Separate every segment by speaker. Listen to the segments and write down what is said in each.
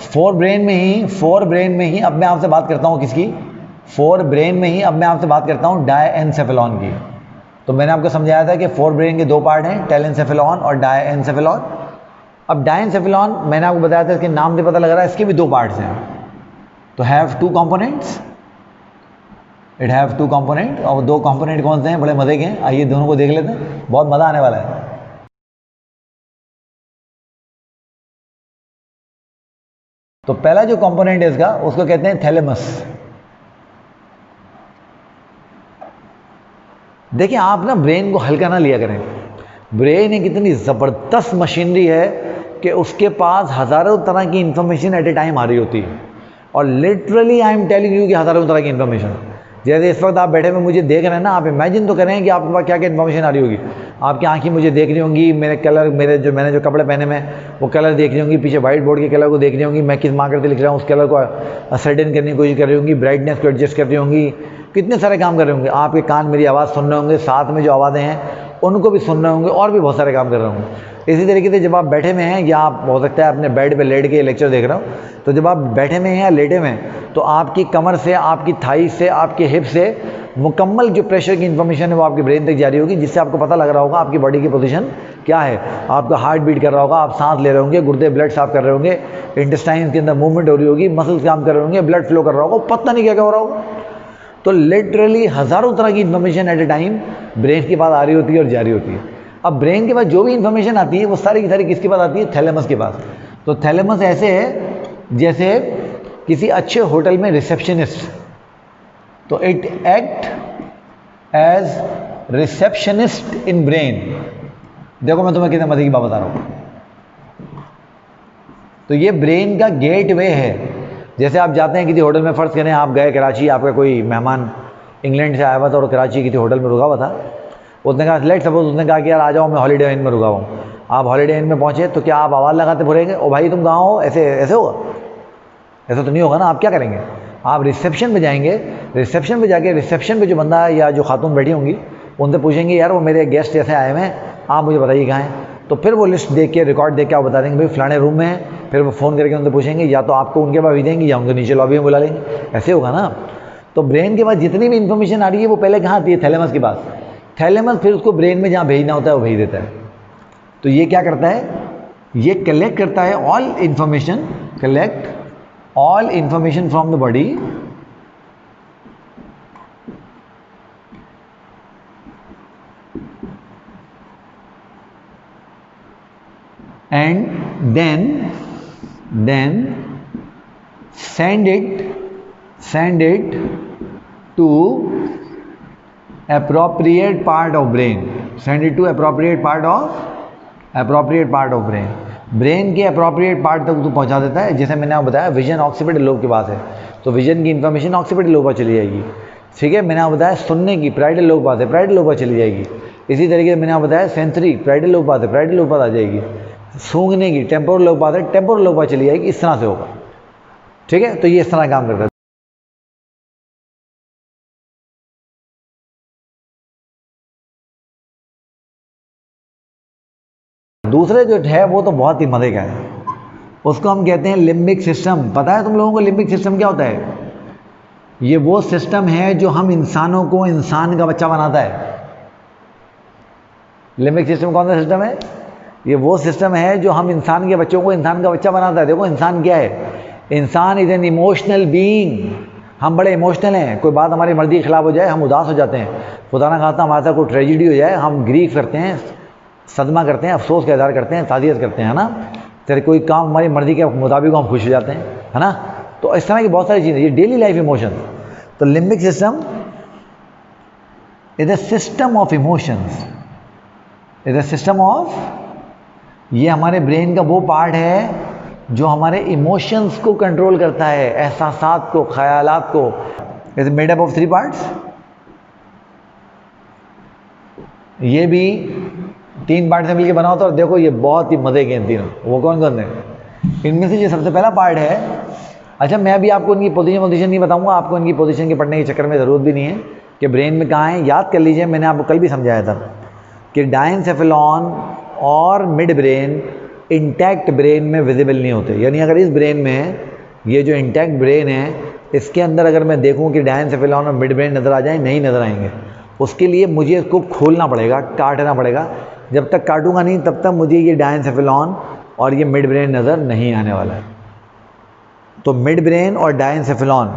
Speaker 1: Fore brain में ही अब मैं आपसे बात करता हूँ किसकी, फोर ब्रेन में ही अब मैं आपसे बात करता हूँ डायएन्सेफेलॉन की। तो मैंने आपको समझाया था कि फोर ब्रेन के दो पार्ट हैं, टेलेंसेफेलॉन और डायएन्सेफेलॉन। अब डायएन्सेफेलॉन मैंने आपको बताया था, इसके नाम से पता लग रहा है इसके भी दो पार्ट्स हैं। तो have two components, it have two component. और दो कंपोनेंट कौन से हैं, बड़े मजे के हैं, आइए दोनों को देख लेते हैं, बहुत मजा आने वाला है। तो पहला जो कंपोनेंट है इसका, उसको कहते हैं थैलेमस। देखिए आप ना ब्रेन को हल्का ना लिया करें। ब्रेन एक इतनी ज़बरदस्त मशीनरी है कि उसके पास हज़ारों तरह की इंफॉर्मेशन एट ए टाइम आ रही होती है। और literally I am telling you कि हज़ारों तरह की इंफॉर्मेशन। जैसे इस वक्त आप बैठे हुए मुझे देख रहे हैं ना, आप इमेजिन तो करें कि आपके पास क्या क्या इन्फॉर्मेशन आ रही होगी। आपकी आंखें मुझे देख रही होंगी, मेरे कलर, मैंने जो कपड़े पहने में वो कलर देख रही होंगी, पीछे व्हाइट बोर्ड के कलर को देख रही होंगी, मैं किस मार्कर से लिख रहा हूँ उस कलर को असर्टेन करने की कोशिश कर रही होंगी, ब्राइटनेस को एडजस्ट कर रही होंगी, कितने सारे काम कर रहे होंगे। आपके कान मेरी आवाज़ सुन रहे होंगे, साथ में जो आवाज़ें हैं उनको भी सुन रहे होंगे, और भी बहुत सारे काम कर रहे होंगे। इसी तरीके से जब आप बैठे में हैं, या आप हो सकता है अपने बेड पे लेट के लेक्चर देख रहे हो, तो जब आप बैठे में हैं या लेटे में हैं, तो आपकी कमर से, आपकी थाई से, आपके हिप से मुकम्मल जो प्रेशर की इन्फॉर्मेशन है वो आपके ब्रेन तक जा रही होगी, जिससे आपको पता लग रहा होगा आपकी बॉडी की पोजीशन क्या है। आपका हार्ट बीट कर रहा होगा, आप सांस ले रहे होंगे, गुर्दे ब्लड साफ कर रहे होंगे, इंटेस्टाइन के अंदर मूवमेंट हो रही होगी, मसल्स काम कर रहे होंगे, ब्लड फ्लो कर रहा होगा, पता नहीं क्या क्या हो रहा होगा। तो लिटरली हज़ारों तरह की information at A time brain के पास आ रही होती है और जा रही होती है। अब ब्रेन के पास जो भी इन्फॉर्मेशन आती है वो सारी की सारी किसके पास आती है, थैलेमस के पास। तो थैलेमस ऐसे है जैसे किसी अच्छे होटल में रिसेप्शनिस्ट, तो it act as receptionist in brain. देखो मैं तुम्हें कितने मजे की बात बता रहा हूँ। तो ये ब्रेन का गेट वे है। जैसे आप जाते हैं किसी होटल में, फ़र्ज़ करें आप गए कराची, आपका कोई मेहमान इंग्लैंड से आया हुआ था और कराची किसी होटल में रुका हुआ था। उसने कहा, लेट सपोज उसने कहा कि यार आ जाओ, मैं हॉलीडे इन में रुका हूँ। आप हॉलीडे इन में पहुँचे तो क्या आप आवाज़ लगाते बोलेंगे, ओ भाई तुम कहाँ हो, ऐसे ऐसे होगा? ऐसा तो नहीं होगा ना। आप क्या करेंगे, आप रिसेप्शन पे जाएंगे, रिसेप्शन पे जाके रिसेप्शन पे जो बंदा या जो खातून बैठी होंगी उनसे पूछेंगे, यार वो मेरे गेस्ट ऐसे आए हुए हैं, आप मुझे बताइए कहाँ हैं। तो फिर वो लिस्ट देख के, रिकॉर्ड देख के आप बता देंगे भाई फलाने रूम में है। फिर वो फ़ोन करके उनसे पूछेंगे, या तो आपको उनके पास भेजेंगे या उनको नीचे लॉबी में बुला लेंगे। ऐसे होगा ना। तो ब्रेन के पास जितनी भी इन्फॉर्मेशन आ रही है वो पहले कहाँ आती है, थैलेमस के पास। थैलेमस फिर उसको ब्रेन में जहाँ भेजना होता है वो भेज देता है। तो ये क्या करता है, ये कलेक्ट करता है all information, collect all information from the body and then send it to appropriate part of brain, send it to appropriate part of brain। Brain के अप्रोप्रिएट पार्ट तक तो पहुंचा देता है। जैसे मैंने आपको बताया विजन ऑक्सीपिटल लोब के पास है, तो विजन की इन्फॉर्मेशन ऑक्सीपिटल लोब पर चली जाएगी। ठीक है, मैंने आपको बताया सुनने की पैराइटल लोब पास है, पैराइटल लोब पर चली जाएगी। इसी तरीके से मैंने आपको बताया सेंसरी पैराइटल लोब पास है, पैराइटल लोब पर आ जाएगी। सूंघने की टेम्पोरल लोब पास है, टेम्पोरल लोब पर चली जाएगी। इस तरह से होगा। ठीक है, तो ये इस तरह काम करता है। दूसरे जो है वो तो बहुत ही मजे का है, उसको हम कहते हैं लिम्बिक सिस्टम। पता है तुम लोगों को लिम्बिक सिस्टम क्या होता है? ये वो सिस्टम है जो हम इंसानों को इंसान का बच्चा बनाता है। लिम्बिक सिस्टम कौन सा सिस्टम है? ये वो सिस्टम है जो हम इंसान के बच्चों को इंसान का बच्चा बनाता है। देखो इंसान क्या है, इंसान इज एन इमोशनल बीइंग। हम बड़े इमोशनल हैं। कोई बात हमारी मर्जी के खिलाफ हो जाए हम उदास हो जाते हैं। खुदा ना खास्ता हमारे साथ कोई ट्रेजिडी हो जाए हम ग्रीफ करते हैं, सदमा करते हैं, अफसोस का इजहार करते हैं, ताज़ियत करते हैं, है ना। तेरे कोई काम हमारी मर्जी के मुताबिक हम खुश हो जाते हैं, है ना। तो इस तरह की बहुत सारी चीज़ें, ये डेली लाइफ इमोशन। तो limbic system is a system of emotions, is a system of, ये हमारे ब्रेन का वो पार्ट है जो हमारे इमोशंस को कंट्रोल करता है, एहसासात को, ख्यालात को। Is made up of 3 parts. ये भी 3 पार्ट से मिलकर बना होता है। और देखो ये बहुत ही मजे के हैं तीनों। वो कौन कौन है? इनमें से जो सबसे पहला पार्ट है, अच्छा मैं अभी आपको इनकी पोजीशन नहीं बताऊंगा, आपको इनकी पोजीशन के पढ़ने के चक्कर में ज़रूरत भी नहीं है कि ब्रेन में कहाँ है। याद कर लीजिए, मैंने आपको कल भी समझाया था कि डायेंसेफेलॉन और मिड ब्रेन इंटैक्ट ब्रेन में विजिबल नहीं होते। यानी अगर इस ब्रेन में, ये जो इंटैक्ट ब्रेन है, इसके अंदर अगर मैं देखूं कि डायनसेफेलॉन और मिड ब्रेन नज़र आ जाए, नहीं नज़र आएंगे। उसके लिए मुझे इसको खोलना पड़ेगा, काटना पड़ेगा। जब तक काटूंगा नहीं तब तक मुझे ये डायनसेफेलॉन और ये मिड ब्रेन नज़र नहीं आने वाला है। तो मिड ब्रेन और डायनसेफेलॉन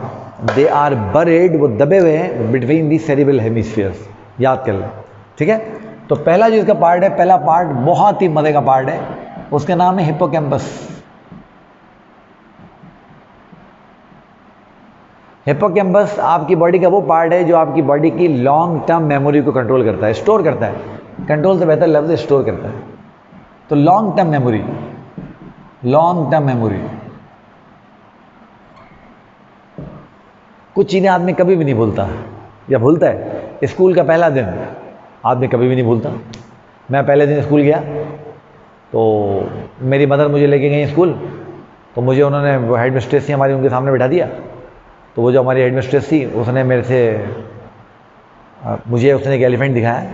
Speaker 1: दे आर बरेड, वो दबे हुए हैं बिटवीन दी सेरिब्रल हेमिस्फीयर्स, याद कर लें, ठीक है। तो पहला जो इसका पार्ट है, पहला पार्ट बहुत ही मज़े का पार्ट है, उसका नाम है हिप्पोकैम्पस। हिप्पोकैम्पस आपकी बॉडी का वो पार्ट है जो आपकी बॉडी की लॉन्ग टर्म मेमोरी को कंट्रोल करता है, स्टोर करता है। कंट्रोल से बेहतर लफ्ज़ स्टोर करता है। तो long term memory, long term memory, कुछ चीज़ें आदमी कभी भी नहीं भूलता, या भूलता है। स्कूल का पहला दिन आदमी कभी भी नहीं भूलता। मैं पहले दिन स्कूल गया तो मेरी मदर मुझे लेके गई स्कूल, तो मुझे उन्होंने, वो हेड मिस्ट्रेस थी हमारी, उनके सामने बैठा दिया। तो वो जो हमारी हेड मिस्ट्रेस थी उसने मेरे से मुझे उसने एक एलिफेंट दिखाया।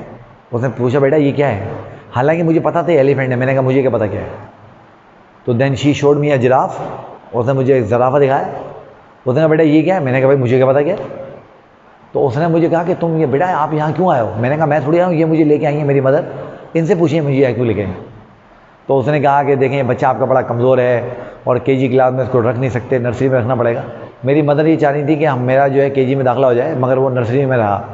Speaker 1: उसने पूछा बेटा ये क्या है, हालांकि मुझे पता था एलिफेंट है। मैंने कहा मुझे क्या पता क्या है। तो then she showed me a giraffe, उसने मुझे एक ज़राफ़ा दिखाया। उसने कहा बेटा ये क्या है, मैंने कहा भाई मुझे क्या पता क्या है। तो उसने मुझे कहा कि तुम ये बेटा आप यहाँ क्यों आए हो। मैंने कहा मैं थोड़ी आया हूँ, ये मुझे लेके आई है मेरी मदर, इनसे पूछिए मुझे यहाँ क्यों लेके आई। तो उसने कहा कि देखें बच्चा आपका बड़ा कमज़ोर है और केजी क्लास में इसको रख नहीं सकते, नर्सरी में रखना पड़ेगा। मेरी मदर ये चाह रही थी कि हम, मेरा जो है केजी में दाखिला हो जाए, मगर वो नर्सरी में रहा।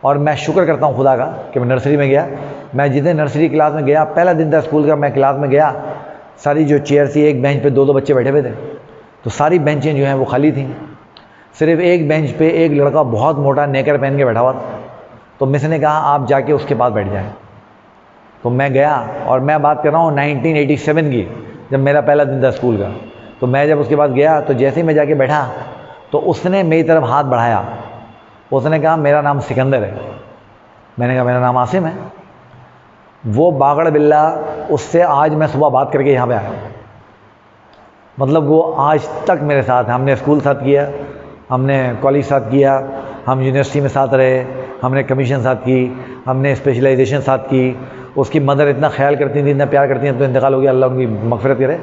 Speaker 1: और मैं शुक्र करता हूँ खुदा का कि मैं नर्सरी में गया। मैं जितने नर्सरी क्लास में गया, पहला दिन था स्कूल का, मैं क्लास में गया, सारी जो चेयर थी, एक बेंच पे दो दो बच्चे बैठे हुए थे। तो सारी बेंचें जो हैं वो खाली थी। सिर्फ एक बेंच पे एक लड़का बहुत मोटा नेकर पहन के बैठा हुआ था। तो मिस ने कहा आप जाके उसके पास बैठ जाएं। तो मैं गया, और मैं बात कर रहा हूँ 1987 की, जब मेरा पहला दिन था स्कूल का। तो मैं जब उसके पास गया तो जैसे ही मैं जाके बैठा तो उसने मेरी तरफ हाथ बढ़ाया। उसने कहा मेरा नाम सिकंदर है। मैंने कहा मेरा नाम आसिम है। वो बागड़ बिल्ला, उससे आज मैं सुबह बात करके यहाँ पे आया। मतलब वो आज तक मेरे साथ है। हमने स्कूल साथ किया, हमने कॉलेज साथ किया, हम यूनिवर्सिटी में साथ रहे, हमने कमीशन साथ की, हमने स्पेशलाइजेशन साथ की। उसकी मदर इतना ख्याल करती थी, इतना प्यार करती हैं, तो इंतकाल हो गया, अल्लाह उनकी मग़फ़िरत करे।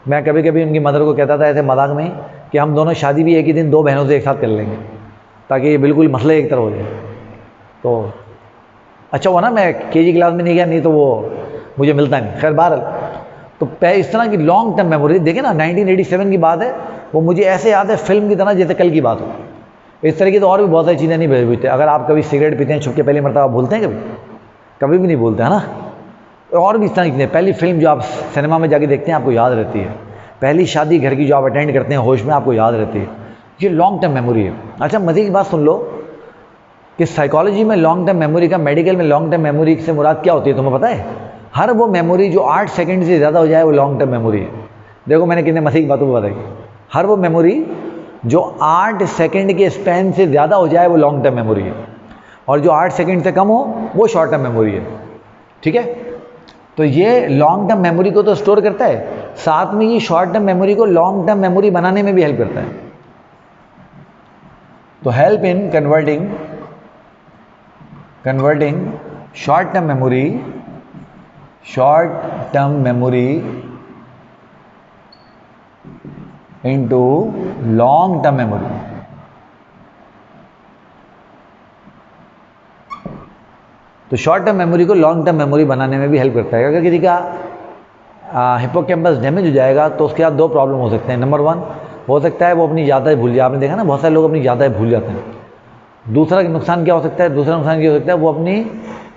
Speaker 1: मैं कभी कभी उनकी मदर को कहता था ऐसे मजाक में कि हम दोनों शादी भी एक ही दिन दो बहनों से एक साथ कर लेंगे, ताकि ये बिल्कुल मसले एक तरह हो जाए। तो अच्छा हुआ ना मैं केजी क्लास में नहीं गया, नहीं तो वो मुझे मिलता नहीं। खैर बहरहाल, तो इस तरह की लॉन्ग टर्म मेमोरी देखें ना, 1987 की बात है, वो मुझे ऐसे याद है फिल्म की तरह जैसे कल की बात हो। इस तरह की तो और भी बहुत सारी चीज़ें नहीं भूलते। अगर आप कभी सिगरेट पीते हैं छुप के पहली मरतबा, भूलते हैं कभी? कभी भी नहीं भूलते, है ना। और भी इस तरह की चीज़ें, पहली फिल्म जो आप सिनेमा में जाके देखते हैं आपको याद रहती है, पहली शादी घर की जो आप अटेंड करते हैं होश में, आपको याद रहती है। ये लॉन्ग टर्म मेमोरी है। अच्छा मज़े की बात सुन लो कि साइकोलॉजी में लॉन्ग टर्म मेमोरी का, मेडिकल में लॉन्ग टर्म मेमोरी से मुराद क्या होती है तुम्हें पता है? हर वो मेमोरी जो 8 सेकंड से ज़्यादा हो जाए वो लॉन्ग टर्म मेमोरी है। देखो मैंने कितने मज़े की बातों को बताई। हर वो मेमोरी जो 8 सेकंड के स्पैन से ज़्यादा हो जाए वो लॉन्ग टर्म मेमोरी है, और जो 8 सेकंड से कम हो वो शॉर्ट टर्म मेमोरी है। ठीक है, तो ये लॉन्ग टर्म मेमोरी को तो स्टोर करता है, साथ में ये शॉर्ट टर्म मेमोरी को लॉन्ग टर्म मेमोरी बनाने में भी हेल्प करता है। तो help in converting short term memory into long term memory. तो शॉर्ट टर्म मेमोरी को लॉन्ग टर्म मेमोरी बनाने में भी हेल्प करता है। अगर किसी का हिप्पोकैम्पस डैमेज हो जाएगा तो उसके साथ दो प्रॉब्लम हो सकते हैं। नंबर 1 हो सकता है वो अपनी यादें भूल जाए। आपने देखा ना बहुत सारे लोग अपनी यादें भूल जाते हैं। दूसरा नुकसान क्या हो सकता है? दूसरा नुकसान ये हो सकता है वो अपनी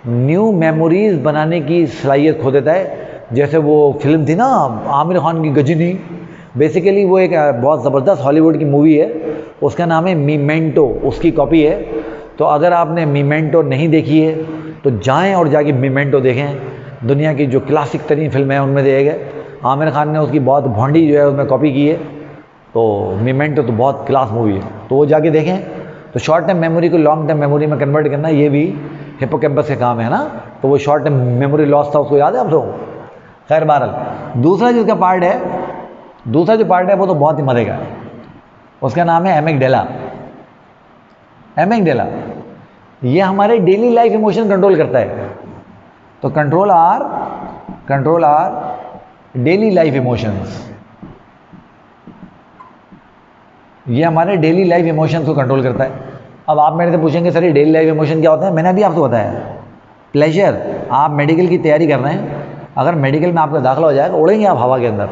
Speaker 1: न्यू मेमोरीज बनाने की सलाहियत खो देता है। जैसे वो फिल्म थी ना आमिर खान की गजनी, बेसिकली वो एक बहुत ज़बरदस्त हॉलीवुड की मूवी है, उसका नाम है मीमेंटो, उसकी कॉपी है। तो अगर आपने मीमेंटो नहीं देखी है तो जाएं और जाके मीमेंटो देखें। दुनिया की जो क्लासिक तरीन फिल्म है उनमें से एक है। आमिर खान ने उसकी बहुत भोंडी जो है उसमें कॉपी की है। तो मीमेंटो तो बहुत क्लास मूवी है, तो वो जाके देखें। तो शॉर्ट टर्म मेमोरी को लॉन्ग टर्म मेमोरी में कन्वर्ट करना ये भी हिप्पोकैम्पस के काम है ना। तो वो शॉर्ट टर्म मेमोरी लॉस था, उसको याद है आप लोगों को? खैर बहरहाल, दूसरा जो पार्ट है वो तो बहुत ही मज़े का है। उसका नाम है एमिगडाला। ये हमारे डेली लाइफ इमोशन कंट्रोल करता है। तो control our daily life emotions, ये हमारे डेली लाइफ इमोशंस को कंट्रोल करता है। अब आप मेरे से पूछेंगे सर ये डेली लाइफ इमोशन क्या होता है? मैंने अभी आपको बताया, प्लेजर। आप मेडिकल की तैयारी कर रहे हैं, अगर मेडिकल में आपका दाखिला हो जाएगा, उड़ेंगे आप हवा के अंदर।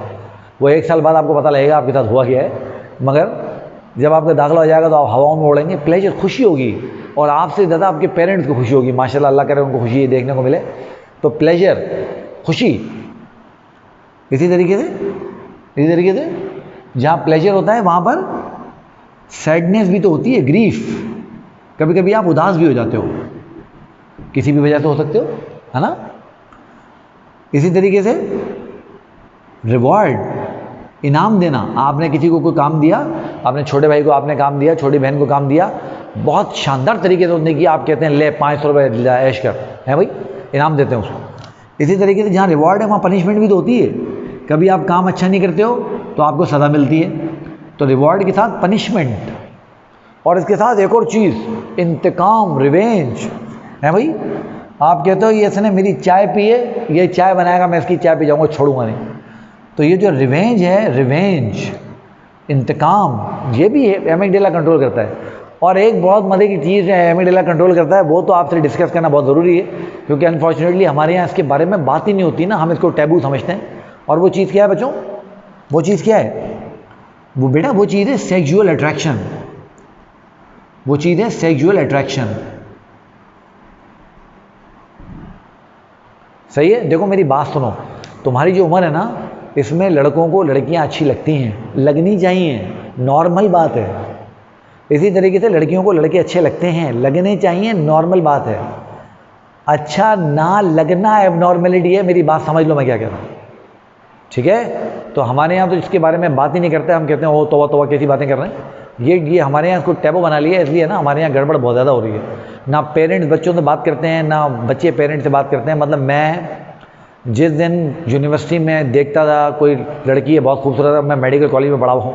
Speaker 1: वो 1 साल बाद आपको पता लगेगा आपके साथ हुआ क्या है, मगर जब आपका दाखिला हो जाएगा तो आप हवाओं में उड़ेंगे। प्लेजर, खुशी होगी, और आपसे ज़्यादा आपके पेरेंट्स को खुशी होगी, माशाल्लाह, अल्लाह करे उनको खुशी देखने को मिले। तो प्लेजर, खुशी। इसी तरीके से जहाँ प्लेजर होता है वहाँ पर सैडनेस भी तो होती है, ग्रीफ। कभी कभी आप उदास भी हो जाते हो, किसी भी वजह से हो सकते हो, है ना। इसी तरीके से रिवॉर्ड, इनाम देना। आपने किसी को कोई काम दिया, आपने छोटे भाई को आपने काम दिया, छोटी बहन को काम दिया, बहुत शानदार तरीके से उसने किया, आप कहते हैं ले 500 रुपये ऐश कर, है भाई, इनाम देते हैं उसको। इसी तरीके से जहाँ रिवॉर्ड है वहाँ पनिशमेंट भी तो होती है। कभी आप काम अच्छा नहीं करते हो तो आपको सज़ा मिलती है, तो रिवॉर्ड के साथ पनिशमेंट, और इसके साथ एक और चीज़, इंतकाम, रिवेंज, है भाई। आप कहते हो ये इसने मेरी चाय पी है, ये चाय बनाएगा, मैं इसकी चाय पी जाऊँगा, छोड़ूंगा नहीं। तो ये जो रिवेंज है, रिवेंज, इंतकाम, ये भी एमिगडाला कंट्रोल करता है। और एक बहुत मज़े की चीज़ है एमिगडाला कंट्रोल करता है, वो तो आपसे डिस्कस करना बहुत ज़रूरी है, क्योंकि अनफॉर्चुनेटली हमारे यहाँ इसके बारे में बात ही नहीं होती ना, हम इसको टैबू समझते हैं। और वो चीज़ क्या है बच्चों? वो चीज़ क्या है? वो बेटा वो चीज़ है सेक्सुअल अट्रैक्शन। वो चीज़ है सेक्सुअल अट्रैक्शन। सही है? देखो मेरी बात सुनो, तुम्हारी जो उम्र है ना, इसमें लड़कों को लड़कियां अच्छी लगती हैं, लगनी चाहिए, नॉर्मल बात है। इसी तरीके से लड़कियों को लड़के अच्छे लगते हैं, लगने चाहिए, नॉर्मल बात है। अच्छा ना लगना एबनॉर्मेलिटी है, मेरी बात समझ लो मैं क्या कह रहा हूँ, ठीक है। तो हमारे यहाँ तो इसके बारे में बात ही नहीं करते, हम कहते हैं ओ तौबा तौबा कैसी बातें कर रहे हैं। ये हमारे यहाँ इसको टैबू बना लिया, इसलिए ना हमारे यहाँ गड़बड़ बहुत ज़्यादा हो रही है। ना पेरेंट्स बच्चों से बात करते हैं, ना बच्चे पेरेंट्स से बात करते हैं। मतलब मैं जिस दिन यूनिवर्सिटी में देखता था कोई लड़की है बहुत खूबसूरत, मैं मेडिकल कॉलेज में पढ़ा हूँ,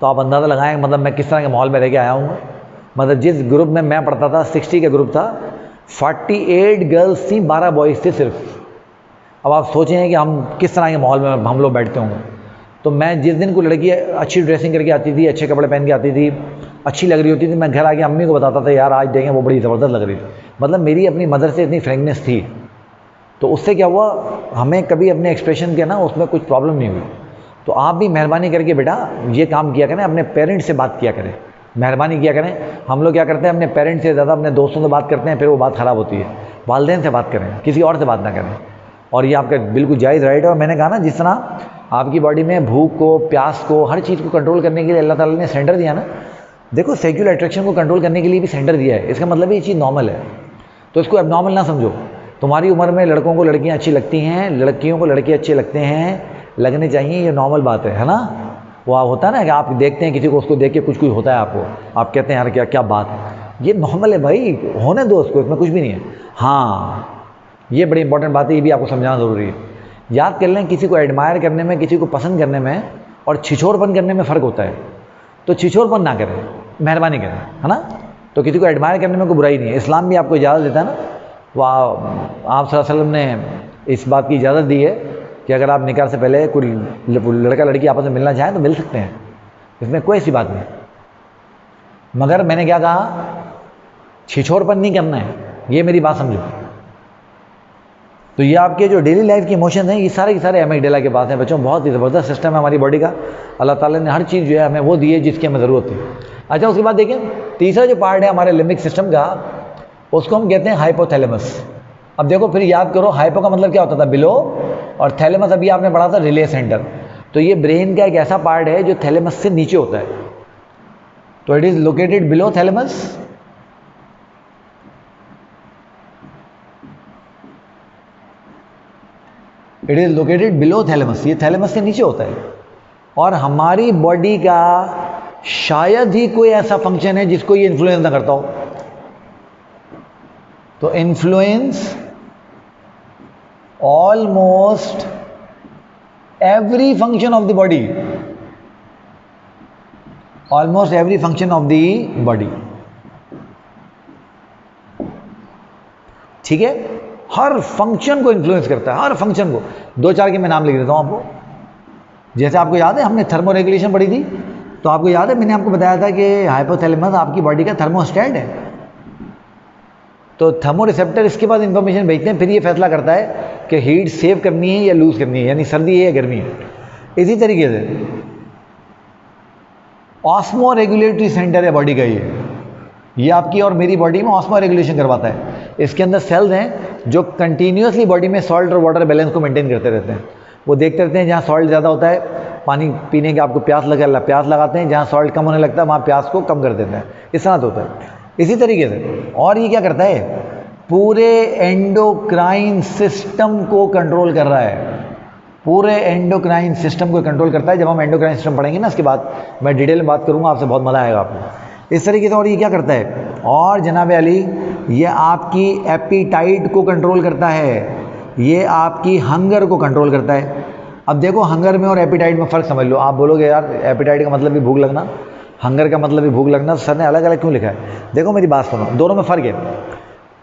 Speaker 1: तो आप अंदाज़ा लगाएं मतलब मैं किस तरह के माहौल में रह के आया हूँ। मतलब जिस ग्रुप में मैं पढ़ता था, 60 का ग्रुप था, 48 गर्ल्स थी, 12 बॉयज़ थे सिर्फ। अब आप सोचें कि हम किस तरह के माहौल में हम लोग बैठते होंगे। तो मैं जिस दिन कोई लड़की अच्छी ड्रेसिंग करके आती थी, अच्छे कपड़े पहन के आती थी, अच्छी लग रही होती थी, मैं घर आके अम्मी को बताता था यार आज देखें वो बड़ी ज़बरदस्त लग रही थी। मतलब मेरी अपनी मदर से इतनी फ्रेंकनेस थी। तो उससे क्या हुआ, हमें कभी अपने एक्सप्रेशन के ना उसमें कुछ प्रॉब्लम नहीं हुई। तो आप भी मेहरबानी करके बेटा ये काम किया करें, अपने पेरेंट्स से बात किया करें, मेहरबानी किया करें। हम लोग क्या करते हैं, अपने पेरेंट्स से ज़्यादा अपने दोस्तों से बात करते हैं, फिर वो बात ख़राब होती है। वालिदैन से बात करें, किसी और से बात ना करें। और ये आपका बिल्कुल जायज़ राइट है। और मैंने कहा ना, जिस तरह आपकी बॉडी में भूख को, प्यास को, हर चीज़ को कंट्रोल करने के लिए अल्लाह ताला ने सेंटर दिया ना। देखो सेक्सुअल अट्रैक्शन को कंट्रोल करने के लिए भी सेंटर दिया है, इसका मतलब ये चीज़ नॉर्मल है, तो इसको एबनॉर्मल ना समझो। तुम्हारी उम्र में लड़कों को लड़कियां अच्छी लगती हैं, लड़कियों को लड़के अच्छे लगते हैं, लगने चाहिए, ये नॉर्मल बात है ना। वो होता है ना कि आप देखते हैं किसी को, उसको देख के कुछ होता है आपको, आप कहते हैं यार क्या क्या बात है, ये नॉर्मल है भाई, होने दो उसको, इसमें कुछ भी नहीं है। हाँ, ये बड़ी इंपॉर्टेंट बात है, ये भी आपको समझाना ज़रूरी है। याद कर लें, किसी को एडमायर करने में, किसी को पसंद करने में और छिछोरपन करने में फ़र्क होता है। तो छिछोरपन ना करें, मेहरबानी करें, है ना। तो किसी को एडमायर करने में कोई बुराई नहीं है, इस्लाम भी आपको इजाज़त देता है ना। वह आप सल्लल्लाहु अलैहि वसल्लम ने इस बात की इजाज़त दी है कि अगर आप निकाह से पहले कोई लड़का लड़की आपस में मिलना चाहें तो मिल सकते हैं, इसमें कोई ऐसी बात नहीं। मगर मैंने क्या कहा, छिछोरपन नहीं करना है, ये मेरी बात समझो। तो ये आपके जो डेली लाइफ के इमोशन हैं, ये सारे के सारे एमिगडाला के पास हैं बच्चों। बहुत ही ज़बरदस्त सिस्टम है हमारी बॉडी का, अल्लाह ताला ने हर चीज़ जो है हमें वो दी है जिसकी हमें ज़रूरत थी। अच्छा, उसके बाद देखें, तीसरा जो पार्ट है हमारे लिम्बिक सिस्टम का, उसको हम कहते हैं हाइपोथैलेमस। अब देखो फिर याद करो, हाइपो का मतलब क्या होता था, बिलो, और थैलेमस अभी आपने पढ़ा था रिले सेंटर। तो ये ब्रेन का एक ऐसा पार्ट है जो थैलेमस से नीचे होता है। तो it is located below thalamus, it is located below thalamus, ये थैलेमस से नीचे होता है। और हमारी बॉडी का शायद ही कोई ऐसा फंक्शन है जिसको ये इन्फ्लुएंस ना करता हो। तो influence almost every function of the body, almost every function of the body, ठीक है। हर फंक्शन को इन्फ्लुएंस करता है, हर फंक्शन को। दो चार के मैं नाम लिख देता हूँ आपको। जैसे आपको याद है हमने थर्मो रेगुलेशन पढ़ी थी, तो आपको याद है मैंने आपको बताया था कि हाइपोथैलेमस आपकी बॉडी का थर्मोस्टेट है। तो थर्मो रिसेप्टर इसके बाद इंफॉर्मेशन भेजते हैं, फिर ये फैसला करता है कि हीट सेव करनी है या लूज करनी है, यानी सर्दी है या गर्मी है। इसी तरीके से ऑस्मो रेगुलेटरी सेंटर है बॉडी का, ये आपकी और मेरी बॉडी में ऑस्मो रेगुलेशन करवाता है। इसके अंदर सेल्स हैं जो कंटिन्यूसली बॉडी में सॉल्ट और वाटर बैलेंस को मेंटेन करते रहते हैं। वो देखते रहते हैं जहाँ सॉल्ट ज़्यादा होता है पानी पीने के आपको प्यास लगाते हैं, जहाँ सॉल्ट कम होने लगता है वहाँ प्यास को कम कर देते हैं। इस तरह से होता है। इसी तरीके से और ये क्या करता है, पूरे एंडोक्राइन सिस्टम को कंट्रोल कर रहा है, पूरे एंडोक्राइन सिस्टम को कंट्रोल करता है। जब हम एंडोक्राइन सिस्टम पढ़ेंगे ना, इसके बाद मैं डिटेल में बात करूंगा, आपसे बहुत मज़ा आएगा आपको। इस तरीके से और ये क्या करता है, और जनाब अली ये आपकी एपिटाइट को कंट्रोल करता है, ये आपकी हंगर को कंट्रोल करता है। अब देखो हंगर में और एपिटाइट में फ़र्क समझ लो। आप बोलोगे यार एपिटाइट का मतलब भी भूख लगना, हंगर का मतलब भी भूख लगना, सर ने अलग अलग क्यों लिखा है? देखो मेरी बात सुनो, दोनों में फ़र्क है।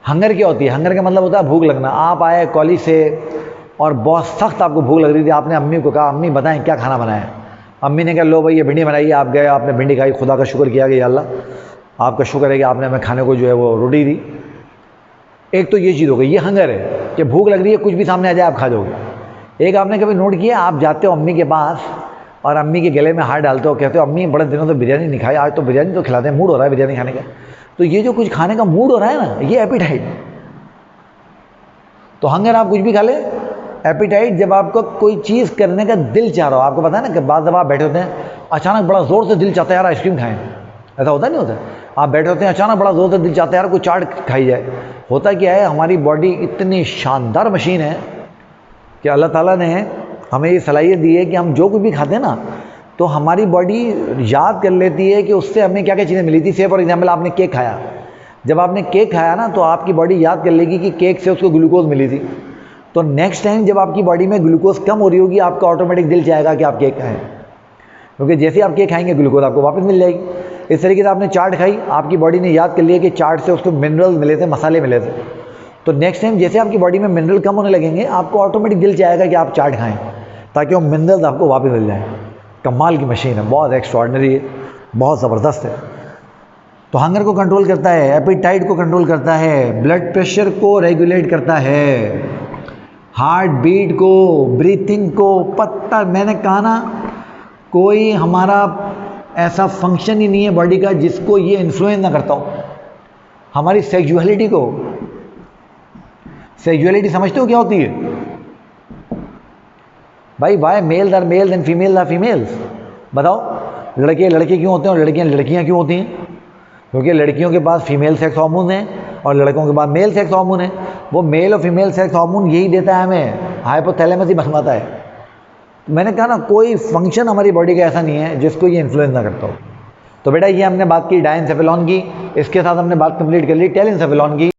Speaker 1: हंगर क्या होती है? हंगर का मतलब होता है भूख लगना। आप आए कॉलेज से और बहुत सख्त आपको भूख लग रही थी, आपने अम्मी को कहा अम्मी बताएं क्या खाना बनाया है। अम्मी ने कहा लो भाई ये भिंडी बनाई। आप गए, आपने भिंडी खाई, खुदा का शुक्र किया कि या अल्लाह आपका शुक्र है कि आपने हमें खाने को जो है वो रोटी दी। एक तो ये चीज़ हो गई, ये हंगर है कि भूख लग रही है, कुछ भी सामने आ जाए आप खा जाओगे। एक आपने कभी नोट किया, आप जाते हो अम्मी के पास और अम्मी के गले में हाथ डालते हो, कहते हो अम्मी बड़े दिनों से बिरयानी नहीं खाई, आज तो बिरयानी तो खिलाते हैं, मूड हो रहा है बिरयानी खाने का। तो ये जो कुछ खाने का मूड हो रहा है ना, ये एपिटाइट। तो हंगर आप कुछ भी खा ले, एपिटाइट जब आपको कोई चीज़ करने का दिल चाह रहा हो। आपको पता है ना कि बाद जब आप बैठे होते हैं अचानक बड़ा ज़ोर से दिल चाहता है यार आइसक्रीम खाएं, ऐसा होता नहीं होता? आप बैठे होते हैं अचानक बड़ा ज़ोर से दिल चाहता है यार कोई चाट खाई जाए। होता क्या है, हमारी बॉडी इतनी शानदार मशीन है कि अल्लाह ताला ने हमें ये सलाहियत दी है कि हम जो कुछ भी खाते हैं ना, तो हमारी बॉडी याद कर लेती है कि उससे हमें क्या क्या चीज़ें मिली थी। से फॉर एग्जाम्पल आपने केक खाया, जब आपने केक खाया ना तो आपकी बॉडी याद कर लेगी कि केक से उसको ग्लूकोज मिली थी। तो नेक्स्ट टाइम जब आपकी बॉडी में ग्लूकोज कम हो रही होगी, आपका ऑटोमेटिक दिल चाहेगा कि आप केक खाएं, क्योंकि जैसे ही आप केक खाएंगे ग्लूकोज आपको वापस मिल जाएगी। इस तरीके से आपने चाट खाई, आपकी बॉडी ने याद कर लिया कि चाट से उसको मिनरल्स मिले थे, मसाले मिले थे। तो नेक्स्ट टाइम जैसे आपकी बॉडी में मिनरल कम होने लगेंगे, आपको ऑटोमेटिक दिल चाहेगा कि आप चाट खाएं, ताकि वो मिनरल्स आपको वापस मिल जाएँ। कमाल की मशीन है, बहुत एक्स्ट्रॉर्डनरी है, बहुत ज़बरदस्त है। तो हंगर को कंट्रोल करता है, एपिटाइट को कंट्रोल करता है, ब्लड प्रेशर को रेगुलेट करता है, हार्ट बीट को, ब्रीथिंग को। पता मैंने कहा ना, कोई हमारा ऐसा फंक्शन ही नहीं है बॉडी का जिसको ये इन्फ्लुएंस ना करता हो। हमारी सेक्सुअलिटी को, सेक्सुअलिटी समझते हो क्या होती है भाई? Why male are male and female are females? बताओ, लड़के लड़के क्यों होते हैं और लड़कियां लड़कियां क्यों होती हैं? क्योंकि लड़कियों के पास फीमेल सेक्स हार्मोन है और लड़कों के पास मेल सेक्स हार्मोन है। वो मेल और फीमेल सेक्स हार्मोन यही देता है हमें, हाइपोथैलेमस ही बनवाता है। तो मैंने कहा ना, कोई फंक्शन हमारी बॉडी का ऐसा नहीं है जिसको ये इन्फ्लुएंस ना करता हो। तो बेटा ये हमने बात की डायेनसेफेलॉन की, इसके साथ हमने बात कंप्लीट कर ली टेलेनसेफेलॉन की।